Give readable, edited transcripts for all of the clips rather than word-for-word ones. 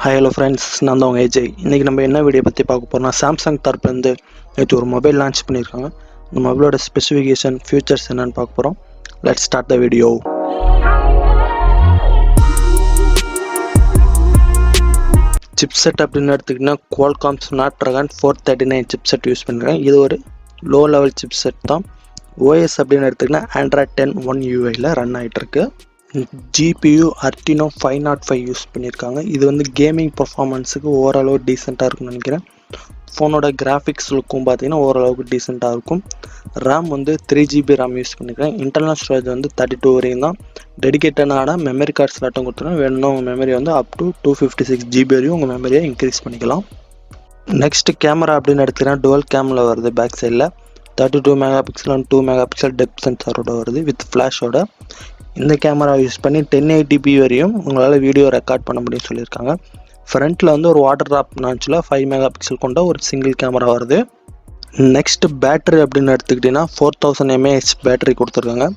Hi hello friends, நான் தான் உங்கள் ஏஜய். இன்றைக்கி நம்ம என்ன வீடியோ பற்றி பார்க்க போகிறோம்னா, சாம்சங் தரப்புலேருந்து நேற்று ஒரு மொபைல் லான்ச் பண்ணியிருக்காங்க. இந்த மொபைலோட ஸ்பெசிஃபிகேஷன், ஃபியூச்சர்ஸ் என்னென்னு பார்க்க போகிறோம். Let's start the video. Chipset அப்படின்னு எடுத்துக்கிட்டிங்கன்னா குவால்காம் ஸ்னாப்ட்ராகன் 439 சிப்செட் யூஸ் பண்ணியிருக்காங்க. இது ஒரு லோ லெவல் சிப்செட் தான். ஓஎஸ் அப்படின்னு எடுத்துக்கிட்டிங்கன்னா ஆண்ட்ராய்ட் 10 UI ரன் ஆகிட்டுருக்கு. GPU Artino 505 யூஸ் பண்ணியிருக்காங்க. இது வந்து கேமிங் பர்ஃபார்மன்ஸுக்கு ஓரளவு டீசெண்டாக இருக்கும்னு நினைக்கிறேன். ஃபோனோட கிராஃபிக்ஸ் லுக்கும் பார்த்தீங்கன்னா ஓரளவுக்கு டீசெண்டாக இருக்கும். ரேம் வந்து 3GB ரேம் யூஸ் பண்ணியிருக்கேன். இன்டர்னல் ஸ்டோரேஜ் வந்து 32 வரையும் தான். டெடிக்கேட்டடான மெமரி கார்டு ஸ்லாட்டும் கொடுத்துருக்கேன். வேணும்னா உங்கள் மெமரி வந்து அப் டு 256GB வரையும் உங்கள் மெமரியை இன்க்ரீஸ் பண்ணிக்கலாம். நெக்ஸ்ட்டு கேமரா அப்படின்னு எடுத்துக்கிட்டா டுவல் கேமரா வருது. பேக் சைடில் 32 மெகாபிக்சல் அண்ட் 2 மெகாபிக்சல் டெப்த் சென்சாரோட வருது வித் ஃப்ளாஷோட. இந்த கேமரா யூஸ் பண்ணி 1080p வரையும் உங்களால் வீடியோ ரெக்கார்ட் பண்ண முடியும்னு சொல்லியிருக்காங்க. ஃப்ரண்ட்டில் வந்து ஒரு வாட்டர் ட்ராப் நாச்சில் 5 மெகாபிக்சல் கொண்ட ஒரு சிங்கிள் கேமரா வருது. நெக்ஸ்ட் பேட்டரி அப்படின்னு எடுத்துக்கிட்டிங்கன்னா 4000 mAh பேட்டரி கொடுத்துருக்காங்க.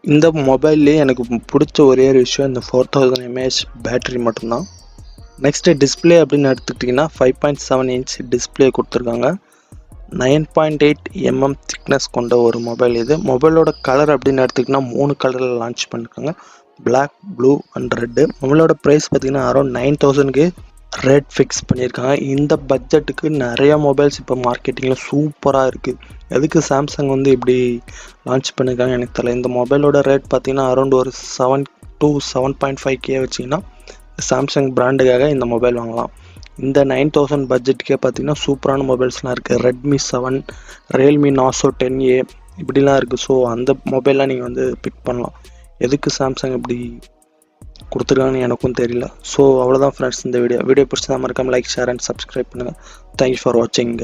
இந்த மொபைல்லேயே எனக்கு பிடிச்ச ஒரே ஒரு விஷயம் இந்த 4000 mAh பேட்டரி மட்டும்தான். நெக்ஸ்ட்டு டிஸ்பிளே அப்படின்னு எடுத்துக்கிட்டிங்கன்னா 5.7 inch டிஸ்பிளே கொடுத்துருக்காங்க. 9.8 mm திக்னஸ் கொண்ட ஒரு மொபைல் இது. மொபைலோட கலர் அப்படின்னு எடுத்துக்கிட்டிங்கன்னா 3 கலரில் லான்ச் பண்ணியிருக்காங்க. Black, blue and red. மொபைலோட ப்ரைஸ் பார்த்திங்கன்னா அரௌண்ட் 9000க்கு ரேட் ஃபிக்ஸ் பண்ணியிருக்காங்க. இந்த பட்ஜெட்டுக்கு நிறையா மொபைல்ஸ் இப்போ மார்க்கெட்டிங்கில் சூப்பராக இருக்குது. எதுக்கு சாம்சங் வந்து இப்படி லான்ச் பண்ணியிருக்காங்க எனக்கு தெரியல. இந்த மொபைலோட ரேட் பார்த்திங்கன்னா அரௌண்ட் ஒரு 7 to 7.5K வச்சிங்கன்னா சாம்சங் பிராண்டுக்காக இந்த மொபைல் வாங்கலாம். இந்த 9000 பட்ஜெட்டுக்கே பார்த்தீங்கன்னா சூப்பரான மொபைல்ஸ்லாம் இருக்குது. ரெட்மி 7, ரியல்மி நாசோ 10A இப்படிலாம் இருக்குது. ஸோ அந்த மொபைல்லாம் நீங்கள் வந்து பிக் பண்ணலாம். எதுக்கு சாம்சங் இப்படி கொடுத்துருக்காங்கன்னு எனக்கும் தெரியல. ஸோ அவ்வளோதான் ஃப்ரெண்ட்ஸ் இந்த வீடியோ பிடிச்சதா மறக்காம லைக், ஷேர் அண்ட் சப்ஸ்கிரைப் பண்ணுங்கள். தேங்க்யூ ஃபார் வாட்சிங்.